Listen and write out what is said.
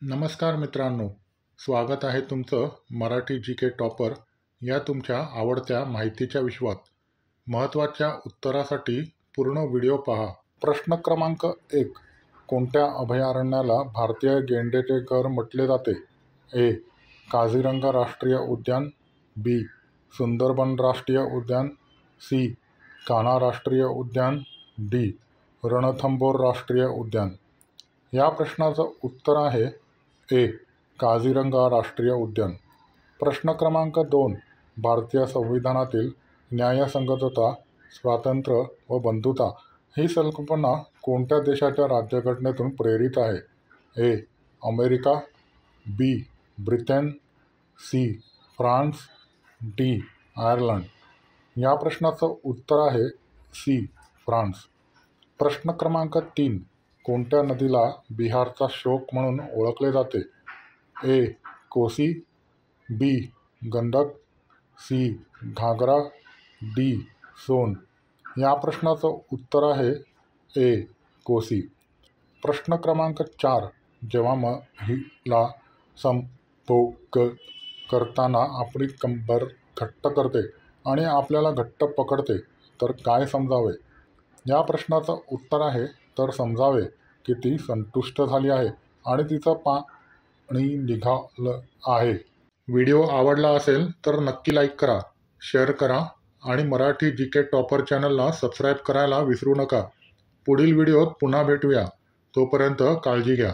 नमस्कार मित्रांनो, स्वागत आहे तुमचं मराठी जी के टॉपर या तुमच्या आवडत्या माहितीच्या विश्वात. महत्त्वाच्या उत्तरासाठी पूर्ण व्हिडिओ पहा. प्रश्न क्रमांक 1. कोणत्या अभयारण्याला भारतीय गेंड्याचे घर म्हटले जाते? ए. काझीरंगा राष्ट्रीय उद्यान, बी. सुंदरबन राष्ट्रीय उद्यान, सी. कान्हा राष्ट्रीय उद्यान, डी. रणथंबोर राष्ट्रीय उद्यान. या प्रश्नाचं उत्तर आहे ए. काझीरंगा राष्ट्रीय उद्यान. प्रश्न क्रमांक 2. भारतीय संविधानातील न्यायसंगतता, स्वातंत्र्य व बंधुता ही संकल्पना कोणत्या देशाच्या राज्यघटनेतून प्रेरित आहे? A. America, B. Britain, C. France, D. Ireland. या प्रश्नाचं उत्तर आहे सी. फ्रान्स. प्रश्न क्रमांक 3. कोणत्या नदीला बिहारचा शोक म्हणून ओळखले जाते? ए. कोसी, बी. गंडक, सी. घागरा, डी. सोन. या प्रश्नाचं उत्तर आहे ए. कोसी. प्रश्न क्रमांक 4. जेव्हा महिला संभोग करताना आपली कंबर घट्ट करते आणि आपल्याला घट्ट पकडते तर काय समजावे? या प्रश्नाचं उत्तर आहे तर समजावे की ती संतुष्ट झाली आहे आणि तिचं पाणी निघालं आहे. व्हिडिओ आवडला असेल तर नक्की लाईक करा, शेअर करा आणि मराठी जी के टॉपर चॅनलला सबस्क्राईब करायला विसरू नका. पुढील व्हिडिओत पुन्हा भेटूया. तोपर्यंत काळजी घ्या.